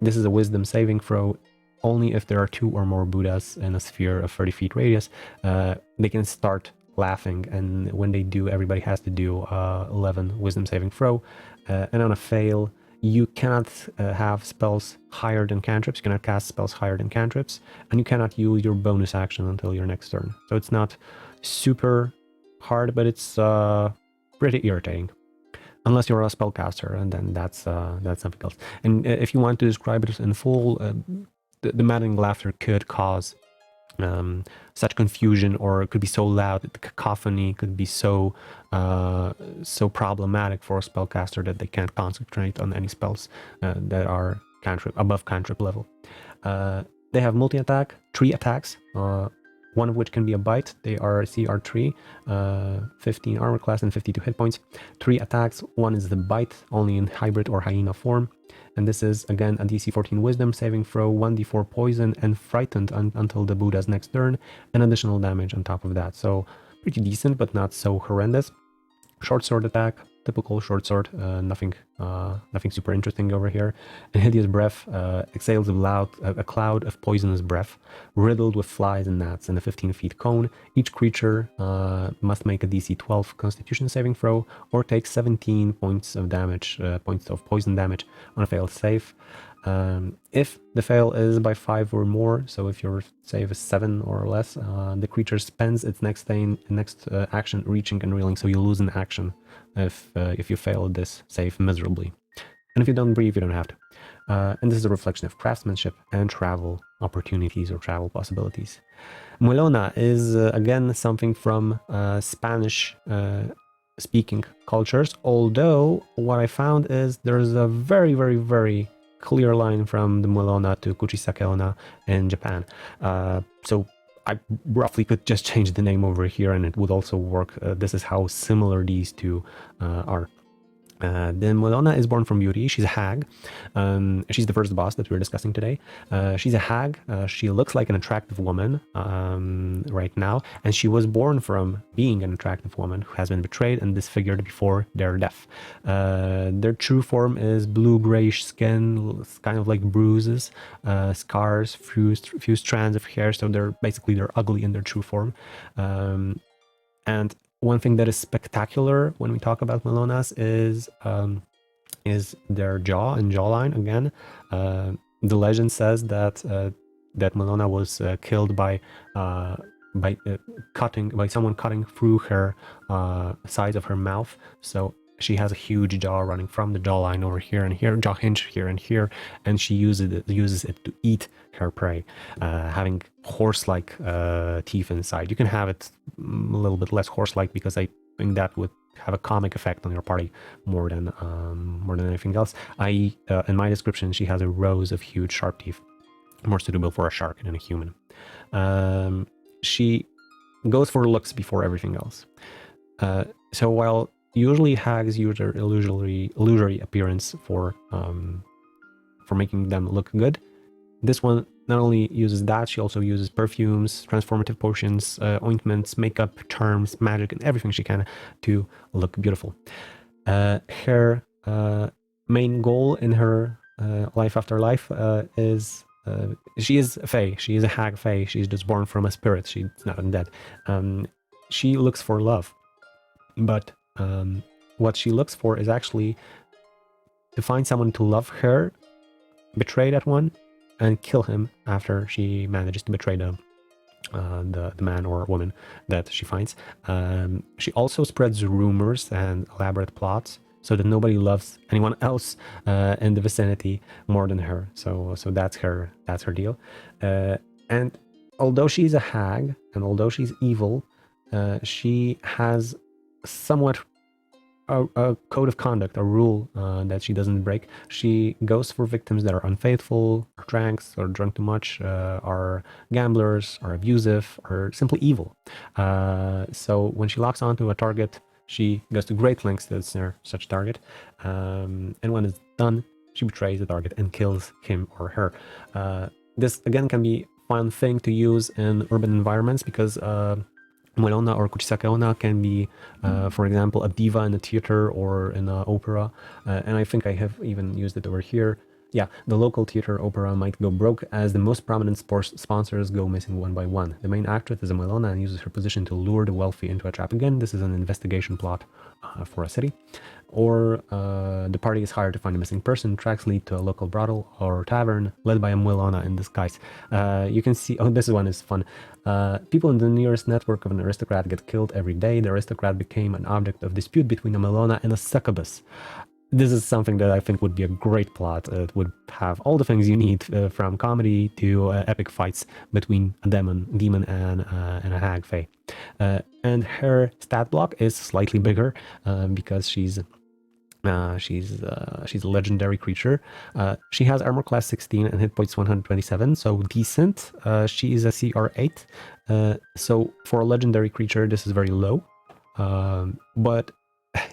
This is a wisdom saving throw. Only if there are 2 or more Boudas in a sphere of 30 feet radius, they can start laughing, and when they do, everybody has to do 11 wisdom saving throw. And on a fail, you cannot have spells higher than cantrips, you cannot cast spells higher than cantrips, and you cannot use your bonus action until your next turn. So it's not super hard, but it's pretty irritating. Unless you're a spellcaster, and then that's something else. And if you want to describe it in full, the maddening laughter could cause such confusion, or it could be so loud that the cacophony could be so problematic for a spellcaster that they can't concentrate on any spells that are above cantrip level. They have multi-attack, 3 attacks, one of which can be a bite. They are CR3, 15 armor class and 52 hit points. 3 attacks, one is the bite, only in hybrid or hyena form. And this is, again, a DC 14 wisdom saving throw, 1d4 poison, and frightened until the Bouda's next turn, and additional damage on top of that. So pretty decent, but not so horrendous. Short sword attack, typical short sword, nothing super interesting over here. And hideous breath exhales a cloud of poisonous breath, riddled with flies and gnats in a 15 feet cone. Each creature must make a DC 12 Constitution saving throw, or take 17 points of damage, points of poison damage on a failed save. If the fail is by 5 or more, so if your save is 7 or less, the creature spends its next action reaching and reeling, so you lose an action if you fail this save miserably. And if you don't breathe, you don't have to. And this is a reflection of craftsmanship and travel opportunities or travel possibilities. Muelona is, again, something from Spanish speaking cultures, although what I found is there's a very, very, very clear line from the Muelona to Kuchisake-onna in Japan. So I roughly could just change the name over here and it would also work. This is how similar these two are. The Muelona is born from beauty. She's a hag. She's the first boss that we're discussing today. She's a hag. She looks like an attractive woman right now, and she was born from being an attractive woman who has been betrayed and disfigured before their death. Their true form is blue-grayish skin, kind of like bruises, scars, few strands of hair. So they're ugly in their true form, and one thing that is spectacular when we talk about Muelonas is their jaw and jawline. Again, the legend says that Muelona was killed by someone cutting through her sides of her mouth. So she has a huge jaw running from the jawline over here and here, jaw hinge here and here, and she uses it to eat her prey, having horse-like teeth inside. You can have it a little bit less horse-like because I think that would have a comic effect on your party more than anything else. In my description, she has a rows of huge sharp teeth, more suitable for a shark than a human. She goes for looks before everything else. So while usually hags use their illusory appearance for making them look good, this one not only uses that, she also uses perfumes, transformative potions, ointments, makeup, charms, magic, and everything she can to look beautiful. Her main goal in her life after life is she is a fae. She is a hag fae. She's just born from a spirit. She's not undead. She looks for love, but what she looks for is actually to find someone to love her, betray that one, and kill him after she manages to betray the man or woman that she finds. She also spreads rumors and elaborate plots so that nobody loves anyone else in the vicinity more than her. So that's her deal. And although she's a hag and although she's evil, she has somewhat a code of conduct, a rule that she doesn't break. She goes for victims that are unfaithful, or cranks, or drunk too much, are gamblers, are abusive, or simply evil. So when she locks onto a target, she goes to great lengths to snare such target. And when it's done, she betrays the target and kills him or her. This again can be a fun thing to use in urban environments because Muelona or Kuchisake-onna can be, for example, a diva in a theater or in an opera. And I think I have even used it over here. Yeah, the local theater opera might go broke as the most prominent sponsors go missing one by one. The main actress is a Muelona and uses her position to lure the wealthy into a trap. Again, this is an investigation plot for a city. Or the party is hired to find a missing person. Tracks lead to a local brothel or tavern led by a Muelona in disguise. You can see, oh, this one is fun. People in the nearest network of an aristocrat get killed every day. The aristocrat became an object of dispute between a Muelona and a succubus. This is something that I think would be a great plot. It would have all the things you need, from comedy to epic fights between a demon and a hag fae. And her stat block is slightly bigger because she's a legendary creature. She has armor class 16 and hit points 127, so decent. She is a CR 8, so for a legendary creature, this is very low. But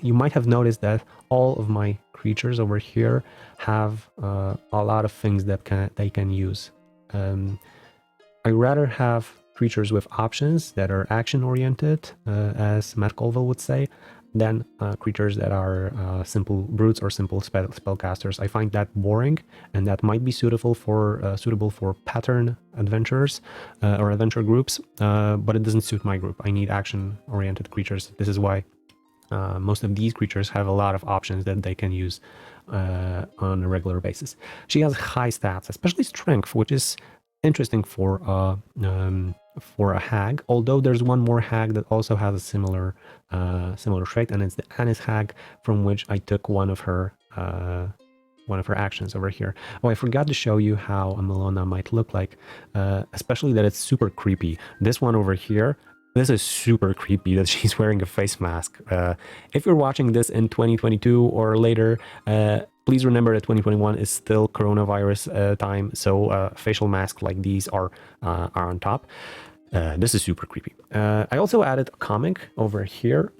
you might have noticed that all of my creatures over here have a lot of things that they can use. I rather have creatures with options that are action oriented, as Matt Colville would say, than creatures that are simple brutes or simple spellcasters. I find that boring, and that might be suitable for pattern adventurers or adventure groups, but it doesn't suit my group. I need action-oriented creatures. This is why most of these creatures have a lot of options that they can use on a regular basis. She has high stats, especially strength, which is interesting for a hag. Although there's one more hag that also has a similar trait, and it's the Anis hag, from which I took one of her actions over here. Oh, I forgot to show you how a Muelona might look like, especially that it's super creepy. This one over here This is super creepy that she's wearing a face mask. If you're watching this in 2022 or later, please remember that 2021 is still coronavirus time, so facial masks like these are on top. This is super creepy. I also added a comic over here.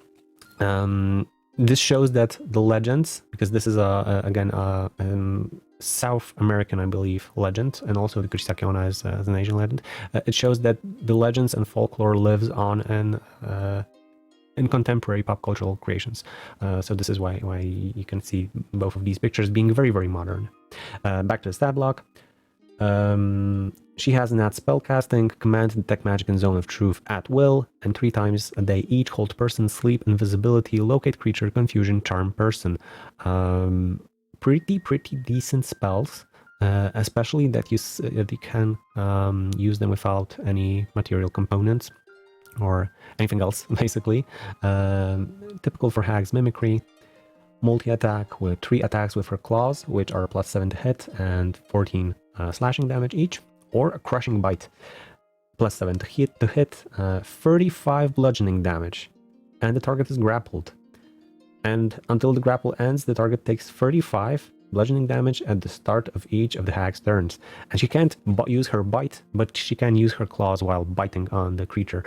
This shows that the legends, because this is again South American, I believe, legend, and also the Kuchisake-onna is an Asian legend. It shows that the legends and folklore lives on in contemporary pop cultural creations. So this is why you can see both of these pictures being very, very modern. Back to the stat block. She has innate spellcasting, command, detect magic, and zone of truth at will, and 3 times a day each: hold person, sleep, invisibility, locate creature, confusion, charm person. Pretty decent spells, especially that you can use them without any material components or anything else, basically. Typical for hags: mimicry, multi-attack with 3 attacks with her claws, which are +7 to hit and 14 slashing damage each, or a crushing bite, +7 to hit, 35 bludgeoning damage, and the target is grappled. And until the grapple ends, the target takes 35 bludgeoning damage at the start of each of the hag's turns. And she can't use her bite, but she can use her claws while biting on the creature.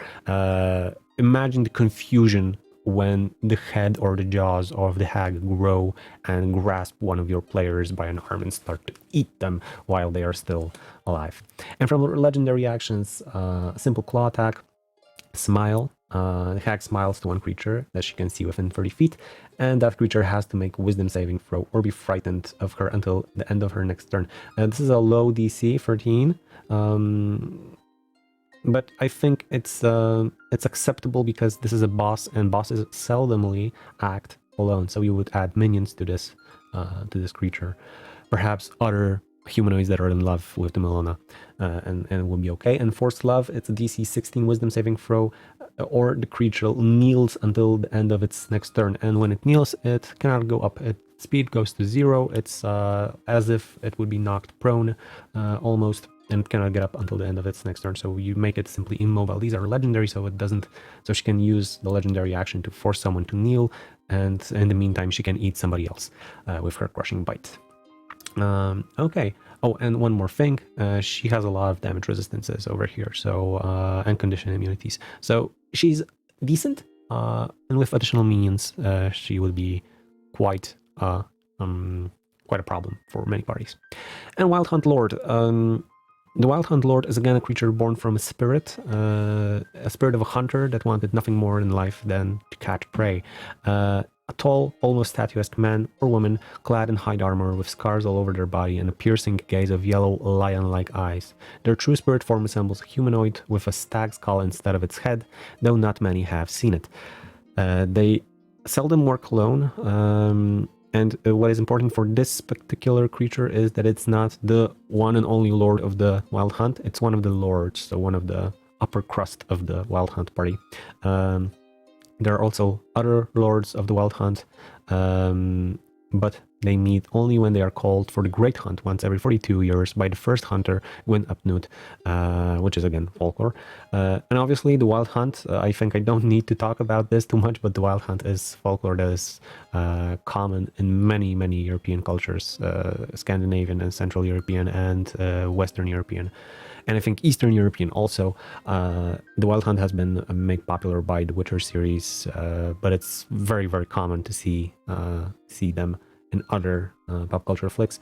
Imagine the confusion when the head or the jaws of the hag grow and grasp one of your players by an arm and start to eat them while they are still alive. And from legendary actions, simple claw attack, smile. The hag smiles to one creature that she can see within 30 feet, and that creature has to make wisdom saving throw or be frightened of her until the end of her next turn. This is a low DC, 13, but I think it's acceptable because this is a boss, and bosses seldomly act alone. So you would add minions to this creature, perhaps other humanoids that are in love with the Muelona, and it will be okay. And forced love, it's a DC 16 wisdom saving throw, or the creature kneels until the end of its next turn, and when it kneels, it cannot go up. Its speed goes to 0. It's as if it would be knocked prone, almost, and it cannot get up until the end of its next turn. So you make it simply immobile. These are legendary, so it doesn't. So she can use the legendary action to force someone to kneel, and in the meantime, she can eat somebody else with her crushing bite. Okay. Oh, and one more thing, she has a lot of damage resistances over here, so and condition immunities. So she's decent, and with additional minions, she would be quite a problem for many parties. And Wild Hunt Lord. The Wild Hunt Lord is again a creature born from a spirit of a hunter that wanted nothing more in life than to catch prey. A tall, almost statuesque man or woman, clad in hide armor with scars all over their body and a piercing gaze of yellow, lion-like eyes. Their true spirit form resembles a humanoid with a stag skull instead of its head, though not many have seen it. They seldom work alone, and what is important for this particular creature is that it's not the one and only lord of the Wild Hunt. It's one of the lords, so one of the upper crust of the Wild Hunt party. There are also other lords of the Wild Hunt, but they meet only when they are called for the Great Hunt once every 42 years by the first hunter, Gwyn Upnut, which is again folklore. And obviously the Wild Hunt, I think I don't need to talk about this too much, but the Wild Hunt is folklore that is common in many, many European cultures, Scandinavian and Central European and Western European. And I think Eastern European also. The Wild Hunt has been made popular by the Witcher series, but it's very, very common to see them in other pop culture flicks.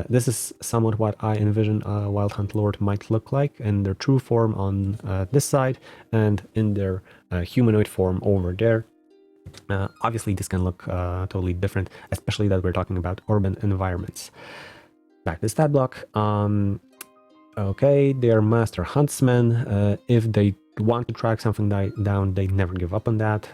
This is somewhat what I envision a Wild Hunt Lord might look like in their true form on this side, and in their humanoid form over there. Obviously, this can look totally different, especially that we're talking about urban environments. Back to stat block. Okay, they are master huntsmen. If they want to track something down, they never give up on that.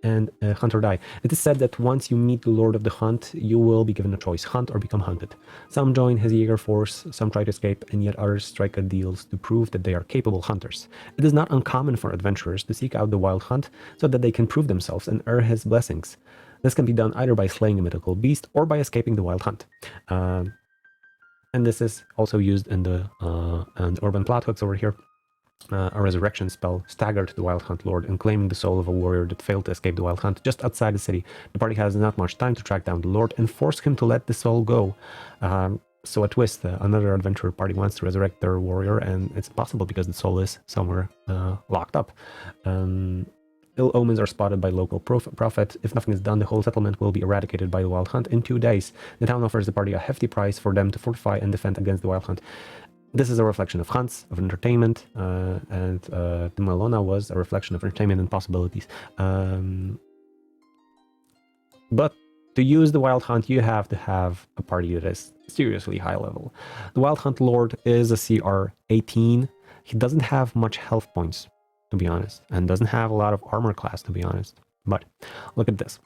And hunt or die. It is said that once you meet the Lord of the Hunt, you will be given a choice: hunt or become hunted. Some join his Jaeger force, some try to escape, and yet others strike deals to prove that they are capable hunters. It is not uncommon for adventurers to seek out the Wild Hunt so that they can prove themselves and earn his blessings. This can be done either by slaying a mythical beast or by escaping the Wild Hunt. And this is also used in the urban plot hooks over here. a resurrection spell, stagger to the Wild Hunt Lord and claiming the soul of a warrior that failed to escape the Wild Hunt just outside the city. The party has not much time to track down the Lord and force him to let the soul go. So a twist, another adventurer party wants to resurrect their warrior, and it's impossible because the soul is somewhere locked up. Ill omens are spotted by local prophet. If nothing is done, the whole settlement will be eradicated by the Wild Hunt in 2 days. The town offers the party a hefty price for them to fortify and defend against the Wild Hunt. This is a reflection of hunts, of entertainment, and the Muelona was a reflection of entertainment and possibilities. But to use the Wild Hunt, you have to have a party that is seriously high level. The Wild Hunt Lord is a CR 18. He doesn't have much health points, to be honest, and doesn't have a lot of armor class, to be honest. But look at this.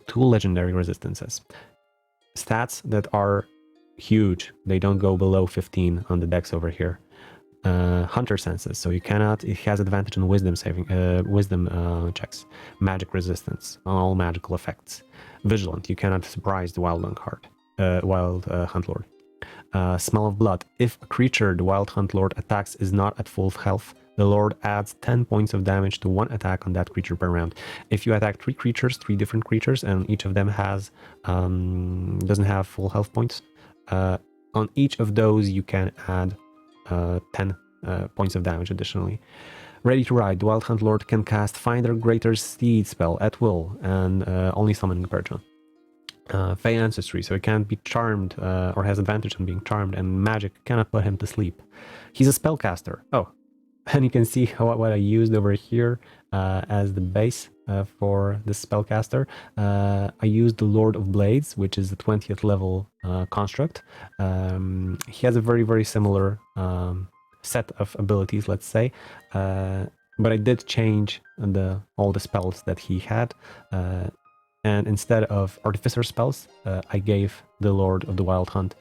2 legendary resistances. Stats that are huge. They don't go below 15 on the dex over here. Hunter senses, so you cannot. It has advantage on wisdom checks. Magic resistance on all magical effects. Vigilant, you cannot surprise the Wild Hunt Lord. Smell of blood. If a creature the Wild Hunt Lord attacks is not at full health, the Lord adds 10 points of damage to one attack on that creature per round. If you attack 3 different creatures, and each of them doesn't have full health points, on each of those you can add 10 points of damage additionally. Ready to ride, the Wild Hunt Lord can cast Finder Greater Steed spell at will and only summoning Percha. Fey Ancestry, so he can't be charmed or has advantage on being charmed, and magic cannot put him to sleep. He's a spellcaster. Oh, and you can see what I used over here as the base for this spellcaster. I used the Lord of Blades, which is the 20th level construct. He has a very, very similar set of abilities, let's say, but I did change all the spells that he had, and instead of artificer spells, I gave the Lord of the Wild Hunt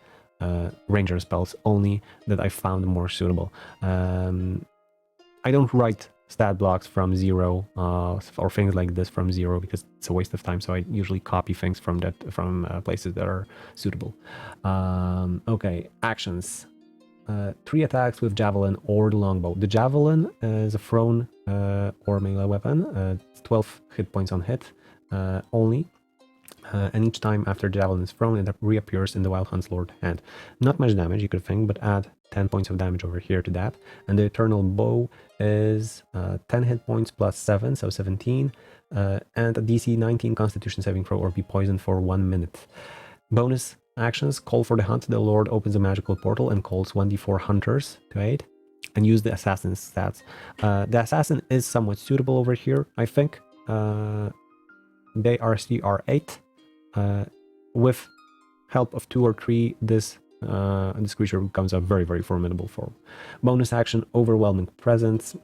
ranger spells only that I found more suitable. I don't write stat blocks from 0 or things like this from 0 because it's a waste of time, so I usually copy things from places that are suitable. Okay, actions. 3 attacks with javelin or the longbow. The javelin is a thrown or melee weapon. 12 hit points on hit only. And each time after the javelin is thrown, it reappears in the Wild Hunt's Lord hand. Not much damage, you could think, but add 10 points of damage over here to that. And the Eternal Bow is 10 hit points plus 7, so 17. And a DC 19 Constitution saving throw or be poisoned for 1 minute. Bonus actions: call for the hunt. The Lord opens a magical portal and calls 1d4 hunters to aid. And use the assassin's stats. The assassin is somewhat suitable over here, I think. They are CR8. With help of 2 or 3, this creature becomes a very, very formidable form. Bonus action: overwhelming presence.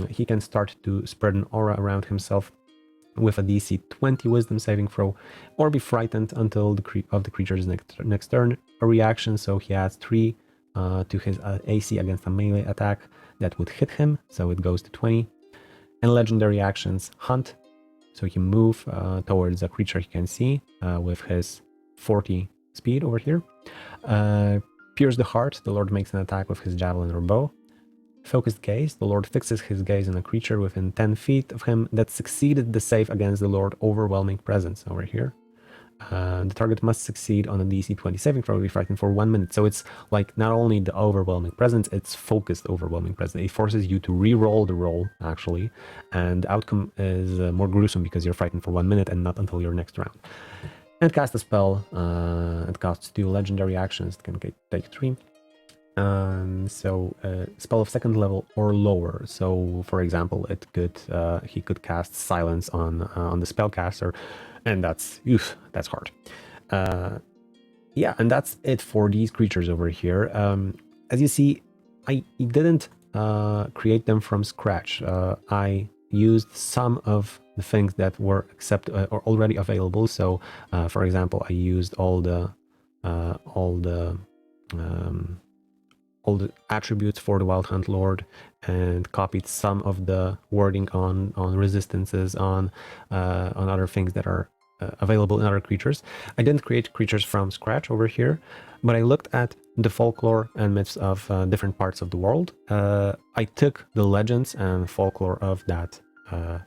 He can start to spread an aura around himself with a DC 20 wisdom saving throw, or be frightened until the creature's next turn. A reaction, so he adds 3 to his AC against a melee attack that would hit him, so it goes to 20. And legendary actions: hunt, so he can move towards a creature he can see with his 40 speed over here. Pierce the heart, the Lord makes an attack with his javelin or bow. Focused gaze, the Lord fixes his gaze on a creature within 10 feet of him that succeeded the save against the Lord overwhelming presence over here. The target must succeed on a DC 20 saving throw to be frightened for 1 minute. So it's like not only the overwhelming presence, it's focused overwhelming presence. It forces you to re-roll the roll, actually, and the outcome is more gruesome because you're frightened for 1 minute and not until your next round. And cast a spell. It costs 2 legendary actions. It can take 3. Spell of 2nd level or lower. So, for example, he could cast silence on the spellcaster, and that's hard. Yeah, and that's it for these creatures over here. As you see, I didn't create them from scratch. I used some of the things that were or already available. So, for example, I used all the attributes for the Wild Hunt Lord and copied some of the wording on resistances, on other things that are available in other creatures. I didn't create creatures from scratch over here, but I looked at the folklore and myths of different parts of the world. I took the legends and folklore of that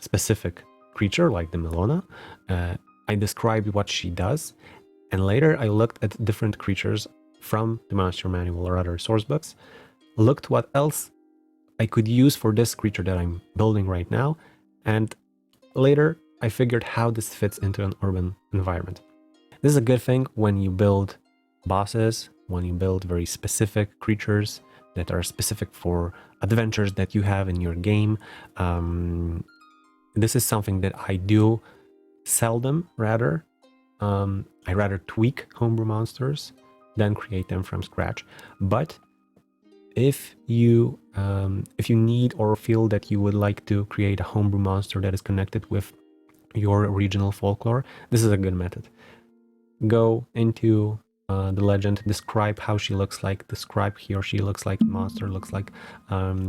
specific creature, like the Muelona. I described what she does, and later I looked at different creatures from the monster manual or other source books, looked what else I could use for this creature that I'm building right now, and later I figured how this fits into an urban environment. This is a good thing when you build bosses, when you build very specific creatures that are specific for adventures that you have in your game. This is something that I do seldom, rather. I rather tweak homebrew monsters than create them from scratch. But if you need or feel that you would like to create a homebrew monster that is connected with your regional folklore, this is a good method. Go into the legend, describe how she looks like, describe he or she looks like, the monster looks like,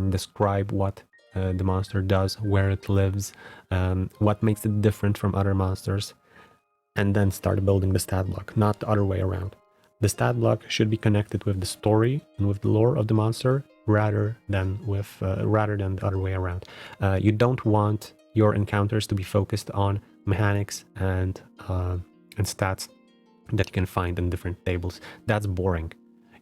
describe what the monster does, where it lives, what makes it different from other monsters, and then start building the stat block, not the other way around. The stat block should be connected with the story and with the lore of the monster rather than the other way around. You don't want your encounters to be focused on mechanics and stats that you can find in different tables. That's boring.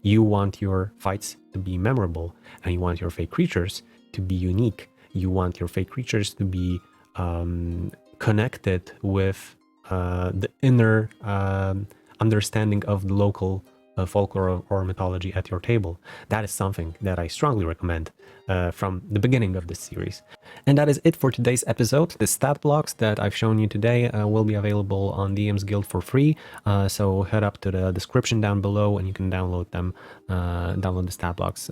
You want your fights to be memorable, and you want your fake creatures to be unique. You want your fake creatures to be connected with the inner understanding of the local folklore or mythology at your table. That is something that I strongly recommend from the beginning of this series. And that is it for today's episode. The stat blocks that I've shown you today will be available on DM's Guild for free. So head up to the description down below and you can download them, download the stat blocks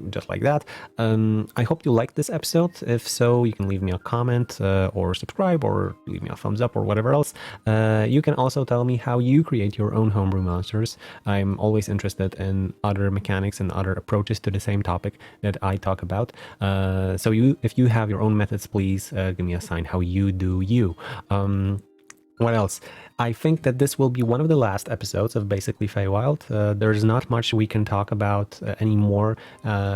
just like that. I hope you liked this episode. If so, you can leave me a comment or subscribe or leave me a thumbs up or whatever else. You can also tell me how you create your own homebrew monsters. I'm always interested in other mechanics and other approaches to the same topic that I talk about. So if you have your own methods, please give me a sign how you do you. What else? I think that this will be one of the last episodes of basically Feywild. There's not much we can talk about anymore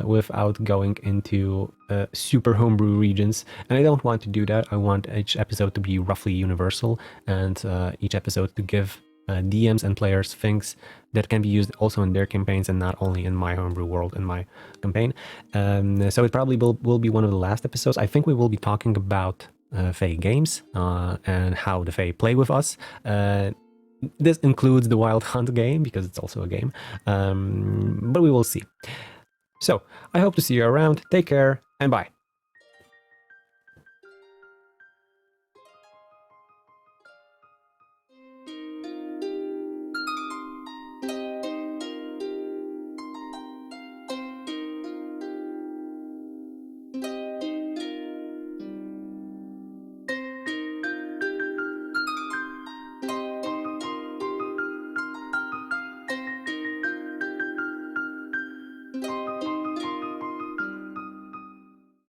without going into super homebrew regions, and I don't want to do that. I want each episode to be roughly universal, and each episode to give DMs and players things that can be used also in their campaigns and not only in my homebrew world and my campaign. So it probably will be one of the last episodes. I think we will be talking about Fey games and how the Fey play with us. This includes the Wild Hunt game because it's also a game, but we will see. So I hope to see you around. Take care and bye.